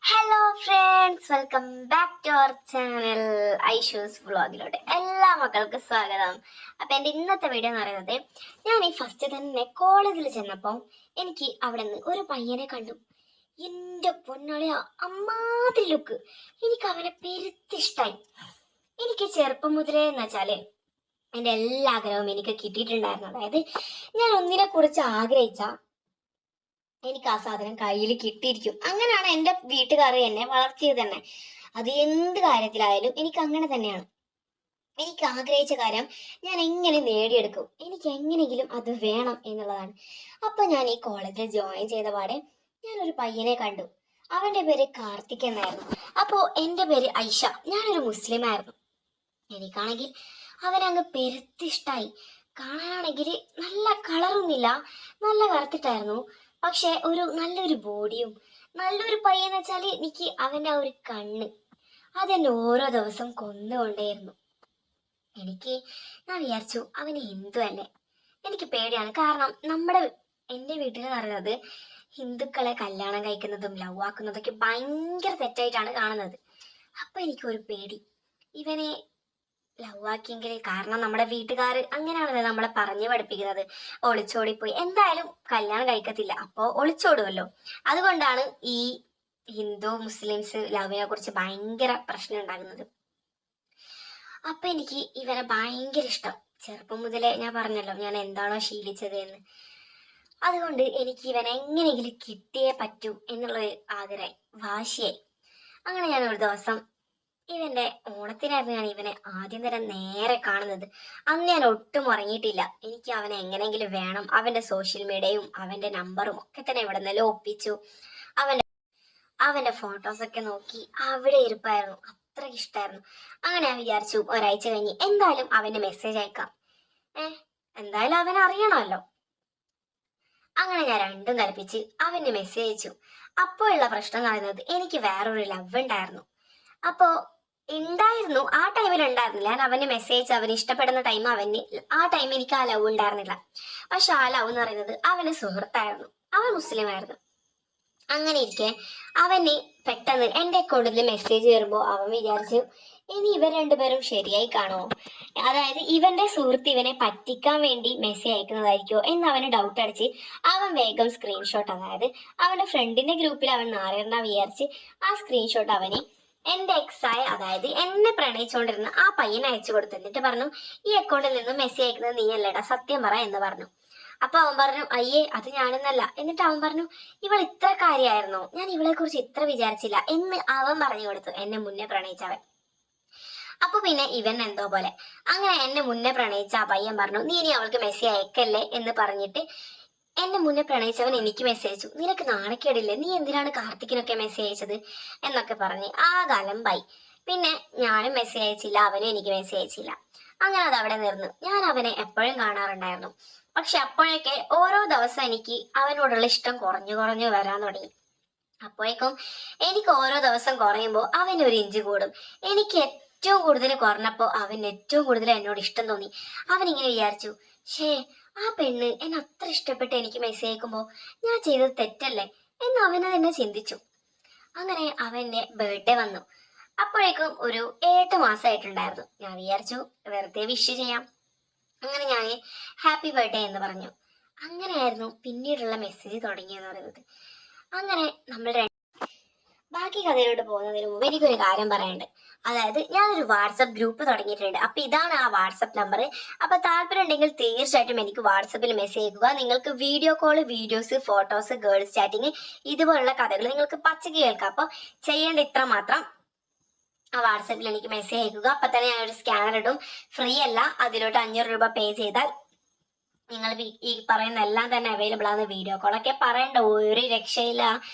Hello friends, welcome back to our channel Aishu's വ്ളോഗിലോട്ട് എല്ലാ മക്കൾക്കും സ്വാഗതം. അപ്പം എൻ്റെ ഇന്നത്തെ വീഡിയോ എന്ന് പറയുന്നത്, ഞാൻ ഈ ഫസ്റ്റ് തന്നെ കോളേജിൽ ചെന്നപ്പോൾ എനിക്ക് അവിടെ നിന്ന് ഒരു പയ്യനെ കണ്ടു. എൻ്റെ പൊന്നാളി, അമ്മാതിരി ലുക്ക്. എനിക്ക് അവനെ പെരുത്തിഷ്ടായി. എനിക്ക് ചെറുപ്പം മുതലേ എന്ന് വെച്ചാൽ എൻ്റെ എല്ലാ ആഗ്രഹവും എനിക്ക് കിട്ടിയിട്ടുണ്ടായിരുന്നു. അതായത് ഞാൻ ഒന്നിനെ കുറിച്ച് ആഗ്രഹിച്ച എനിക്ക് ആ സാധനം കയ്യിൽ കിട്ടിയിരിക്കും. അങ്ങനെയാണ് എൻ്റെ വീട്ടുകാർ എന്നെ വളർത്തിയത് തന്നെ. അത് എന്ത് കാര്യത്തിലായാലും എനിക്ക് അങ്ങനെ തന്നെയാണ്. എനിക്ക് ആഗ്രഹിച്ച കാര്യം ഞാൻ എങ്ങനെ നേടിയെടുക്കും, എനിക്ക് എങ്ങനെയെങ്കിലും അത് വേണം എന്നുള്ളതാണ്. അപ്പൊ ഞാൻ ഈ കോളേജിൽ ജോയിൻ ചെയ്ത പാടെ ഞാനൊരു പയ്യനെ കണ്ടു. അവന്റെ പേര് കാർത്തിക് എന്നായിരുന്നു. അപ്പോ എൻ്റെ പേര് ഐഷ. ഞാനൊരു മുസ്ലിം ആയിരുന്നു. എനിക്കാണെങ്കിൽ അവനങ്ങ് പെരുത്തിഷ്ടായി. കാണാനാണെങ്കിൽ നല്ല കളറൊന്നുമില്ല, നല്ല കറുത്തിട്ടായിരുന്നു. പക്ഷെ നല്ലൊരു ബോഡിയും നല്ലൊരു പയ്യെന്ന് വെച്ചാല് എനിക്ക് അവന്റെ ആ ഒരു കണ്ണ് അതെന്നെ ഓരോ ദിവസം കൊന്നുകൊണ്ടേയിരുന്നു. ഞാൻ വിചാരിച്ചു അവന് ഹിന്ദു അല്ലേ. എനിക്ക് പേടിയാണ്. കാരണം എൻ്റെ വീട്ടിൽ എന്ന് പറയുന്നത് ഹിന്ദുക്കളെ കല്യാണം കഴിക്കുന്നതും ലവ് ആക്കുന്നതൊക്കെ ഭയങ്കര തെറ്റായിട്ടാണ് കാണുന്നത്. അപ്പൊ എനിക്കൊരു പേടി, ഇവനെ ലവ് ആക്കിയെങ്കിൽ. കാരണം നമ്മുടെ വീട്ടുകാർ അങ്ങനെയാണല്ലോ നമ്മളെ പറഞ്ഞു പഠിപ്പിക്കുന്നത്, ഒളിച്ചോടിപ്പോയി എന്തായാലും കല്യാണം കഴിക്കത്തില്ല, അപ്പോൾ ഒളിച്ചോടുമല്ലോ. അതുകൊണ്ടാണ് ഈ ഹിന്ദു മുസ്ലിംസ് ലവിനെ കുറിച്ച് ഭയങ്കര പ്രശ്നം ഉണ്ടാകുന്നത്. അപ്പൊ എനിക്ക് ഇവനെ ഭയങ്കര ഇഷ്ടം. ചെറുപ്പം മുതലേ ഞാൻ പറഞ്ഞല്ലോ ഞാൻ എന്താണോ ശീലിച്ചത് എന്ന്. അതുകൊണ്ട് എനിക്ക് ഇവനെ എങ്ങനെയെങ്കിലും കിട്ടിയേ പറ്റൂ എന്നുള്ളൊരു ആഗ്രഹമായി, വാശിയായി. അങ്ങനെ ഞാൻ ഒരു ദിവസം ഇവന്റെ ഓണത്തിനായിരുന്നു ഞാൻ ഇവനെ ആദ്യം തരം നേരെ കാണുന്നത്. അന്ന് ഞാൻ ഒട്ടും ഉറങ്ങിയിട്ടില്ല. എനിക്ക് അവനെ എങ്ങനെയെങ്കിലും വേണം. അവന്റെ സോഷ്യൽ മീഡിയയും അവന്റെ നമ്പറും ഒക്കെ തന്നെ ഇവിടെ നിന്നെല്ലാം ഒപ്പിച്ചു. അവന്റെ ഫോട്ടോസൊക്കെ നോക്കി അവിടെ ഇരിപ്പായിരുന്നു. അത്രയ്ക്ക് ഇഷ്ടമായിരുന്നു. അങ്ങനെ ഞാൻ വിചാരിച്ചു ഒരാഴ്ച കഴിഞ്ഞ് എന്തായാലും അവന്റെ മെസ്സേജ് അയക്കാം. എന്തായാലും അവൻ അറിയണമല്ലോ. അങ്ങനെ ഞാൻ രണ്ടും കൽപ്പിച്ച് അവന് മെസ്സേജ് അയച്ചു. അപ്പോഴുള്ള പ്രശ്നം എന്ന് പറയുന്നത്, എനിക്ക് വേറൊരു ലവ് ഉണ്ടായിരുന്നു. ആ ടൈമിൽ ഉണ്ടായിരുന്നില്ല. ഞാൻ അവന് മെസ്സേജ് അവന് ഇഷ്ടപ്പെടുന്ന ടൈം ആ ടൈം എനിക്ക് ആ ലവ് ഉണ്ടായിരുന്നില്ല. പക്ഷെ ആ ലവ് എന്ന് പറയുന്നത് അവന് സുഹൃത്തായിരുന്നു. അവൻ മുസ്ലിം ആയിരുന്നു. അങ്ങനെ ഇരിക്കെ അവന് പെട്ടെന്ന് എൻ്റെ അക്കൗണ്ടിൽ മെസ്സേജ് വരുമ്പോൾ അവൻ വിചാരിച്ചു ഇനി ഇവർ രണ്ടുപേരും ശരിയായി കാണുമോ, അതായത് ഇവന്റെ സുഹൃത്ത് ഇവനെ പറ്റിക്കാൻ വേണ്ടി മെസ്സേജ് അയക്കുന്നതായിരിക്കോ എന്ന് അവന് ഡൗട്ട് അടിച്ച് അവൻ വേഗം സ്ക്രീൻഷോട്ട്, അതായത് അവന്റെ ഫ്രണ്ടിന്റെ ഗ്രൂപ്പിൽ അവൻ നാറിയണ്ട വിചാരിച്ച് ആ സ്ക്രീൻഷോട്ട് അവന് എൻ്റെ എക്സായ, അതായത് എന്നെ പ്രണയിച്ചുകൊണ്ടിരുന്ന ആ പയ്യനെ അയച്ചു കൊടുത്തു. എന്നിട്ട് പറഞ്ഞു, ഈ അക്കൗണ്ടിൽ നിന്ന് മെസ്സേജ് അയക്കുന്നത് നീ അല്ലേടാ, സത്യം പറ എന്ന് പറഞ്ഞു. അപ്പൊ അവൻ പറഞ്ഞു, അയ്യേ അത് ഞാനെന്നല്ല. എന്നിട്ട് അവൻ പറഞ്ഞു, ഇവൾ ഇത്ര കാര്യമായിരുന്നോ, ഞാൻ ഇവളെ കുറിച്ച് ഇത്ര വിചാരിച്ചില്ല എന്ന് അവൻ പറഞ്ഞു കൊടുത്തു, എന്നെ മുന്നേ പ്രണയിച്ചവൻ. അപ്പൊ പിന്നെ ഇവൻ എന്തോ പോലെ. അങ്ങനെ എന്നെ മുന്നേ പ്രണയിച്ച ആ പയ്യൻ പറഞ്ഞു, നീ ഇനി അവൾക്ക് മെസ്സേജ് അയക്കല്ലേ എന്ന് പറഞ്ഞിട്ട് എന്നെ മുന്നേ പ്രണയിച്ചവൻ എനിക്ക് മെസ്സേജ് അയച്ചു. നിനക്ക് നാണക്കേടില്ലേ, നീ എന്തിനാണ് കാർത്തിക്കിനൊക്കെ മെസ്സേജ് അയച്ചത് എന്നൊക്കെ പറഞ്ഞ് ആ കാലമ്പായി. പിന്നെ ഞാനും മെസ്സേജ് അയച്ചില്ല, അവനും എനിക്ക് മെസ്സേജ് അയച്ചില്ല. അങ്ങനെ അത് അവിടെ നിർന്നു. ഞാൻ അവനെ എപ്പോഴും കാണാറുണ്ടായിരുന്നു. പക്ഷെ അപ്പോഴൊക്കെ ഓരോ ദിവസം എനിക്ക് അവനോടുള്ള ഇഷ്ടം കുറഞ്ഞു കുറഞ്ഞു വരാൻ തുടങ്ങി. അപ്പോഴേക്കും എനിക്ക് ഓരോ ദിവസം കുറയുമ്പോൾ അവൻ ഒരു ഇഞ്ച് കൂടും. എനിക്ക് ഏറ്റവും കൂടുതൽ കുറഞ്ഞപ്പോൾ അവന് ഏറ്റവും കൂടുതൽ എന്നോട് ഇഷ്ടം തോന്നി. അവൻ ഇങ്ങനെ വിചാരിച്ചു, ആ പെണ്ണ് എന്നെ അത്ര ഇഷ്ടപ്പെട്ട് എനിക്ക് മെസ്സേജ് അയക്കുമ്പോൾ ഞാൻ ചെയ്തത് തെറ്റല്ലേ എന്ന് അവനെ തന്നെ ചിന്തിച്ചു. അങ്ങനെ അവന്റെ ബർത്ത്ഡേ വന്നു. അപ്പോഴേക്കും ഒരു 8 മാസമായിട്ടുണ്ടായിരുന്നു. ഞാൻ വിചാരിച്ചു വെറുതെ വിഷ് ചെയ്യാം. അങ്ങനെ ഞാൻ ഹാപ്പി ബർത്ത്ഡേ എന്ന് പറഞ്ഞു. അങ്ങനെയായിരുന്നു പിന്നീടുള്ള മെസ്സേജ് തുടങ്ങിയെന്ന് പറയുന്നത്. അങ്ങനെ ബാക്കി കഥയിലോട്ട് പോകുന്നതിന് മുമ്പ് എനിക്കൊരു കാര്യം പറയാനുണ്ട്. അതായത് ഞാനൊരു വാട്സപ്പ് ഗ്രൂപ്പ് തുടങ്ങിയിട്ടുണ്ട്. അപ്പൊ ഇതാണ് ആ വാട്സപ്പ് നമ്പർ. അപ്പൊ താല്പര്യം ഉണ്ടെങ്കിൽ തീർച്ചയായിട്ടും എനിക്ക് വാട്സപ്പിൽ മെസ്സേജ് അയക്കുക. നിങ്ങൾക്ക് video call, videos, photos, girls chatting ഇതുപോലുള്ള കഥകൾ നിങ്ങൾക്ക് പച്ചക്ക് കേൾക്കാം. അപ്പൊ ചെയ്യേണ്ട ഇത്ര മാത്രം, ആ വാട്സപ്പിൽ എനിക്ക് മെസ്സേജ് അയക്കുക. അപ്പൊ തന്നെ ഞാനൊരു സ്കാനർ ഇടും. ഫ്രീ അല്ല, അതിലോട്ട് 500 രൂപ പേ ചെയ്താൽ നിങ്ങൾ ഈ പറയുന്ന എല്ലാം തന്നെ അവൈലബിൾ ആണ്. വീഡിയോ കോളൊക്കെ പറയണ്ട, ഒരു രക്ഷയില്ല.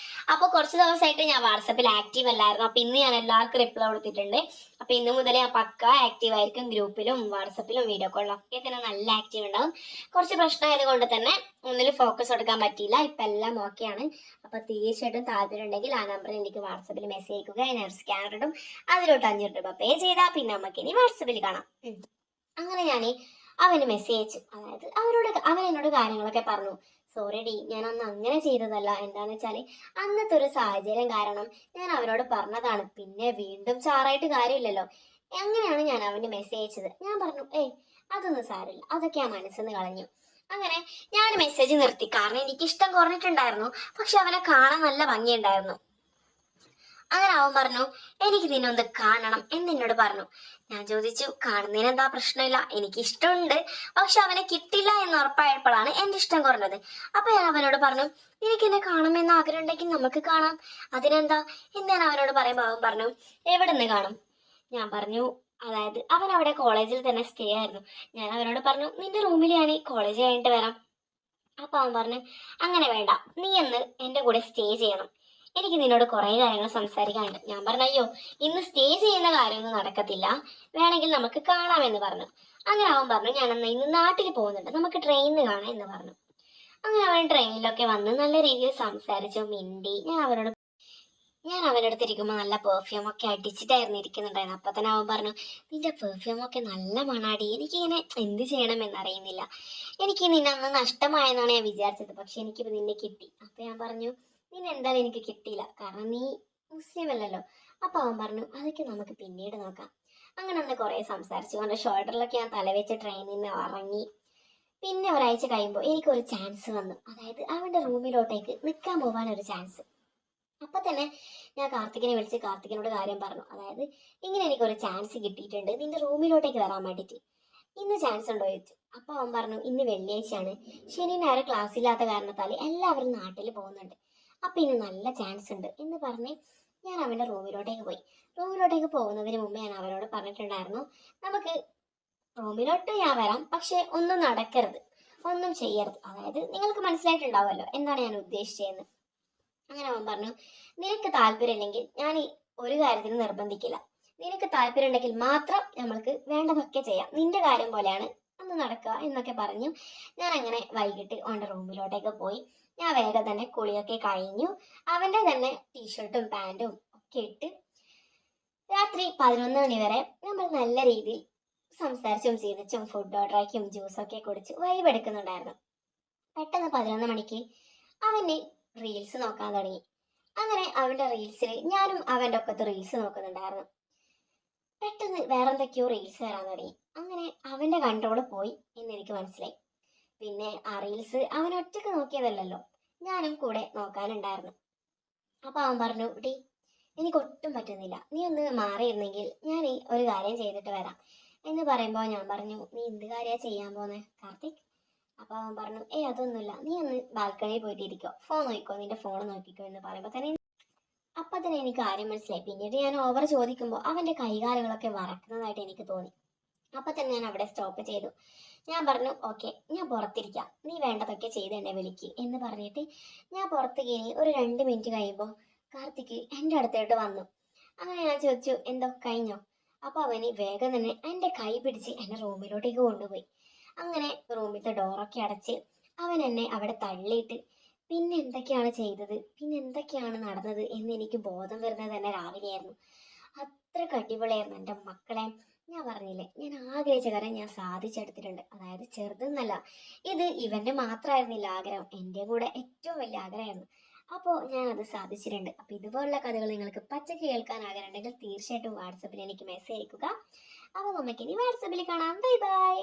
അപ്പോൾ കുറച്ച് ദിവസമായിട്ട് ഞാൻ വാട്സപ്പിൽ ആക്റ്റീവ് അല്ലായിരുന്നു. അപ്പൊ ഇന്ന് ഞാൻ എല്ലാവർക്കും റിപ്ലൈ കൊടുത്തിട്ടുണ്ട്. അപ്പൊ ഇന്ന് മുതൽ ഞാൻ പക്ക ആക്റ്റീവ് ആയിരിക്കും. ഗ്രൂപ്പിലും വാട്സപ്പിലും വീഡിയോ കോളിലും ഒക്കെ തന്നെ നല്ല ആക്റ്റീവ് ഉണ്ടാവും. കുറച്ച് പ്രശ്നമായത് കൊണ്ട് തന്നെ ഒന്നിൽ ഫോക്കസ് കൊടുക്കാൻ പറ്റിയില്ല. ഇപ്പൊ എല്ലാം ഓക്കെയാണ്. അപ്പൊ തീർച്ചയായിട്ടും താല്പര്യം ഉണ്ടെങ്കിൽ ആ നമ്പറിൽ എനിക്ക് വാട്സപ്പിൽ മെസ്സേജ് അയക്കുക. ഞാൻ സ്കാനർ ഇടും. അതിലോട്ട് 500 രൂപ പേ ചെയ്താൽ പിന്നെ നമുക്ക് ഇനി വാട്സപ്പിൽ കാണാം. അങ്ങനെ ഞാൻ അവന് മെസ്സേജ് അയച്ചു. അതായത് അവൻ എന്നോട് കാര്യങ്ങളൊക്കെ പറഞ്ഞു. സോറി ഡി, ഞാൻ അന്ന് അങ്ങനെ ചെയ്തതല്ല. എന്താന്ന് വെച്ചാല് അന്നത്തെ ഒരു സാഹചര്യം കാരണം ഞാൻ അവനോട് പറഞ്ഞതാണ്. പിന്നെ വീണ്ടും ചാറായിട്ട് കാര്യമില്ലല്ലോ. അങ്ങനെയാണ് ഞാൻ അവന് മെസ്സേജ് അയച്ചത്. ഞാൻ പറഞ്ഞു ഏയ് അതൊന്നും സാരമില്ല, അതൊക്കെ ആ മനസ്സിന്ന് കളഞ്ഞു. അങ്ങനെ ഞാൻ മെസ്സേജ് നിർത്തി. കാരണം എനിക്ക് ഇഷ്ടം കുറഞ്ഞിട്ടുണ്ടായിരുന്നു, പക്ഷെ അവനെ കാണാൻ നല്ല ഭംഗിയുണ്ടായിരുന്നു. അങ്ങനെ അവൻ പറഞ്ഞു എനിക്ക് നിന്നൊന്ന് കാണണം എന്നോട് പറഞ്ഞു. ഞാൻ ചോദിച്ചു കാണുന്നതിന് എന്താ പ്രശ്നമില്ല, എനിക്ക് ഇഷ്ടമുണ്ട്, പക്ഷെ അവനെ കിട്ടില്ല എന്ന് ഉറപ്പായപ്പോഴാണ് എന്റെ ഇഷ്ടം കുറഞ്ഞത്. അപ്പൊ ഞാൻ അവനോട് പറഞ്ഞു എനിക്ക് എന്നെ കാണണമെന്ന് ആഗ്രഹം ഉണ്ടെങ്കിൽ നമുക്ക് കാണാം, അതിനെന്താ എന്ന് ഞാൻ അവനോട് പറയുമ്പോൾ അവൻ പറഞ്ഞു എവിടെ നിന്ന് കാണും. ഞാൻ പറഞ്ഞു അതായത് അവൻ അവിടെ കോളേജിൽ തന്നെ സ്റ്റേ ആയിരുന്നു. ഞാൻ അവനോട് പറഞ്ഞു നിന്റെ റൂമിൽ ഞാൻ കോളേജ് കഴിഞ്ഞിട്ട് വരാം. അപ്പൊ അവൻ പറഞ്ഞു അങ്ങനെ വേണ്ട, നീ എന്ന് എന്റെ കൂടെ സ്റ്റേ ചെയ്യണം, എനിക്ക് നിന്നോട് കുറെ കാര്യങ്ങൾ സംസാരിക്കാനുണ്ട്. ഞാൻ പറഞ്ഞു അയ്യോ ഇന്ന് സ്റ്റേ ചെയ്യുന്ന കാര്യമൊന്നും നടക്കത്തില്ല, വേണമെങ്കിൽ നമുക്ക് കാണാമെന്ന് പറഞ്ഞു. അങ്ങനെ അവൻ പറഞ്ഞു ഞാൻ എന്നാ ഇന്ന് നാട്ടിൽ പോകുന്നുണ്ട്, നമുക്ക് ട്രെയിനിൽ കാണാം എന്ന് പറഞ്ഞു. അങ്ങനെ അവൻ ട്രെയിനിലൊക്കെ വന്ന് നല്ല രീതിയിൽ സംസാരിച്ചു മിണ്ടി. ഞാൻ അവൻ്റെ അടുത്ത് ഇരിക്കുമ്പോൾ നല്ല പെർഫ്യൂം ഒക്കെ അടിച്ചിട്ടായിരുന്നു ഇരിക്കുന്നുണ്ടായിരുന്നു. അപ്പൊ തന്നെ അവൻ പറഞ്ഞു നിന്റെ പെർഫ്യൂം ഒക്കെ നല്ല മണാടി, എനിക്കിങ്ങനെ എന്ത് ചെയ്യണമെന്ന് അറിയുന്നില്ല, എനിക്ക് നിന്നെ അന്ന് നഷ്ടമായെന്നാണ് ഞാൻ വിചാരിച്ചത്, പക്ഷെ എനിക്കിപ്പോൾ നിന്നെ കിട്ടി. അപ്പൊ ഞാൻ പറഞ്ഞു നിന്നെ എന്തായാലും എനിക്ക് കിട്ടിയില്ല, കാരണം നീ മുസ്ലിം അല്ലല്ലോ. അപ്പൊ അവൻ പറഞ്ഞു അതൊക്കെ നമുക്ക് പിന്നീട് നോക്കാം. അങ്ങനെ അന്ന് കുറെ സംസാരിച്ചു. അവൻ്റെ ഷോൾഡറിലൊക്കെ ഞാൻ തലവെച്ച് ട്രെയിനിൽ നിന്ന് ഇറങ്ങി. പിന്നെ ഒരാഴ്ച കഴിയുമ്പോൾ എനിക്കൊരു ചാൻസ് വന്നു, അതായത് അവൻ്റെ റൂമിലോട്ടേക്ക് നിൽക്കാൻ പോകാൻ ഒരു ചാൻസ്. അപ്പൊ തന്നെ ഞാൻ കാർത്തികിനെ വിളിച്ച് കാർത്തികിനോട് കാര്യം പറഞ്ഞു. അതായത് ഇങ്ങനെ എനിക്കൊരു ചാൻസ് കിട്ടിയിട്ടുണ്ട് നിന്റെ റൂമിലോട്ടേക്ക് വരാൻ വേണ്ടിയിട്ട്, ഇന്ന് ചാൻസ് ഉണ്ടോ ചോദിച്ചു. അപ്പൊ അവൻ പറഞ്ഞു ഇന്ന് വെള്ളിയാഴ്ചയാണ്, ശനി ഞായർ ക്ലാസ് ഇല്ലാത്ത കാരണത്താൽ എല്ലാവരും നാട്ടിൽ പോകുന്നുണ്ട്, അപ്പൊ ഇന്ന് നല്ല ചാൻസ് ഉണ്ട് എന്ന് പറഞ്ഞ് ഞാൻ അവന്റെ റൂമിലോട്ടേക്ക് പോയി. റൂമിലോട്ടേക്ക് പോകുന്നതിന് മുമ്പ് ഞാൻ അവനോട് പറഞ്ഞിട്ടുണ്ടായിരുന്നു നമുക്ക് റൂമിലോട്ട് ഞാൻ വരാം, പക്ഷെ ഒന്നും നടക്കരുത്, ഒന്നും ചെയ്യരുത്. അതായത് നിങ്ങൾക്ക് മനസ്സിലായിട്ടുണ്ടാവുമല്ലോ എന്താണ് ഞാൻ ഉദ്ദേശിച്ചതെന്ന്. അങ്ങനെ അവൻ പറഞ്ഞു നിനക്ക് താല്പര്യമില്ലെങ്കിൽ ഞാൻ ഈ ഒരു കാര്യത്തിന് നിർബന്ധിക്കില്ല, നിനക്ക് താല്പര്യം ഉണ്ടെങ്കിൽ മാത്രം നമ്മൾക്ക് വേണ്ടതൊക്കെ ചെയ്യാം, നിന്റെ കാര്യം പോലെയാണ് അന്ന് നടക്കുക എന്നൊക്കെ പറഞ്ഞു. ഞാൻ അങ്ങനെ വൈകിട്ട് അവൻ്റെ റൂമിലോട്ടേക്ക് പോയി. ഞാൻ വേഗം തന്നെ കുളിയൊക്കെ കഴിഞ്ഞു. അവൻ്റെ തന്നെ ടീഷർട്ടും പാൻറ്റും ഒക്കെ ഇട്ട് രാത്രി 11 മണി വരെ നമ്മൾ നല്ല രീതിയിൽ സംസാരിച്ചും ചിരിച്ചും ഫുഡ് ഓർഡറാക്കിയും ജ്യൂസൊക്കെ കുടിച്ച് വൈബ് എടുക്കുന്നുണ്ടായിരുന്നു. പെട്ടെന്ന് 11 മണിക്ക് അവന് റീൽസ് നോക്കാൻ തുടങ്ങി. അങ്ങനെ അവന്റെ റീൽസിൽ ഞാനും അവന്റെ ഒക്കത്ത് റീൽസ് നോക്കുന്നുണ്ടായിരുന്നു. പെട്ടെന്ന് വേറെന്തൊക്കെയോ റീൽസ് വരാൻ തുടങ്ങി. അങ്ങനെ അവന്റെ കൺട്രോള് പോയി എന്ന് എനിക്ക് മനസ്സിലായി. പിന്നെ ആ റീൽസ് അവൻ ഒറ്റക്ക് നോക്കിയതല്ലല്ലോ, ഞാനും കൂടെ നോക്കാനുണ്ടായിരുന്നു. അപ്പൊ അവൻ പറഞ്ഞു ഡി എനിക്ക് ഒട്ടും പറ്റുന്നില്ല, നീ ഒന്ന് മാറിയിരുന്നെങ്കിൽ ഞാൻ ഈ ഒരു കാര്യം ചെയ്തിട്ട് വരാം എന്ന് പറയുമ്പോൾ ഞാൻ പറഞ്ഞു നീ എന്ത് കാര്യമാണ് ചെയ്യാൻ പോന്നെ കാർത്തിക്. അപ്പൊ അവൻ പറഞ്ഞു ഏയ് അതൊന്നുമില്ല, നീ ഒന്ന് ബാൽക്കണിയിൽ പോയിട്ട് ഇരിക്കോ, ഫോൺ നോക്കിക്കോ, നിന്റെ ഫോൺ നോക്കിക്കോ എന്ന് പറയുമ്പോൾ തന്നെ അപ്പൊ തന്നെ എനിക്ക് കാര്യം മനസ്സിലായി. പിന്നീട് ഞാൻ ഓവർ ചോദിക്കുമ്പോൾ അവന്റെ കൈകാലുകളൊക്കെ വറക്കുന്നതായിട്ട് എനിക്ക് തോന്നി. അപ്പൊ തന്നെ ഞാൻ അവിടെ സ്റ്റോപ്പ് ചെയ്തു. ഞാൻ പറഞ്ഞു ഓക്കെ ഞാൻ പുറത്തിരിക്കാം, നീ വേണ്ടതൊക്കെ ചെയ്ത് എന്നെ വിളിക്ക് എന്ന് പറഞ്ഞിട്ട് ഞാൻ പുറത്ത് കയറി. ഒരു 2 മിനിറ്റ് കഴിയുമ്പോൾ കാർത്തിക് എൻ്റെ അടുത്തോട്ട് വന്നു. അങ്ങനെ ഞാൻ ചോദിച്ചു എന്തോ കഴിഞ്ഞോ. അപ്പൊ അവന് വേഗം തന്നെ എൻ്റെ കൈ പിടിച്ച് എന്നെ റൂമിലോട്ടേക്ക് കൊണ്ടുപോയി. അങ്ങനെ റൂമിലത്തെ ഡോറൊക്കെ അടച്ച് അവൻ എന്നെ അവിടെ തള്ളിയിട്ട് പിന്നെ എന്തൊക്കെയാണ് ചെയ്തത്, പിന്നെ എന്തൊക്കെയാണ് നടന്നത് എന്ന് എനിക്ക് ബോധം വരുന്നത് തന്നെ രാവിലെയായിരുന്നു. അത്രയ്ക്ക് അടിപൊളിയായിരുന്നു എൻ്റെ മക്കളെ. ഞാൻ പറഞ്ഞില്ലേ ഞാൻ ആഗ്രഹിച്ച കാര്യം ഞാൻ സാധിച്ചെടുത്തിട്ടുണ്ട്. അതായത് ചെറുതെന്നല്ല, ഇത് ഇവന്റെ മാത്രമായിരുന്നില്ല ആഗ്രഹം, എൻ്റെ കൂടെ ഏറ്റവും വലിയ ആഗ്രഹമായിരുന്നു. അപ്പോൾ ഞാൻ അത് സാധിച്ചിട്ടുണ്ട്. അപ്പോൾ ഇതുപോലുള്ള കഥകൾ നിങ്ങൾക്ക് പച്ചക്ക് കേൾക്കാൻ ആഗ്രഹമുണ്ടെങ്കിൽ തീർച്ചയായിട്ടും വാട്സപ്പിൽ എനിക്ക് മെസ്സേജ് അയക്കുക. അപ്പോൾ നമുക്കിനി വാട്സപ്പിൽ കാണാം. Bye bye.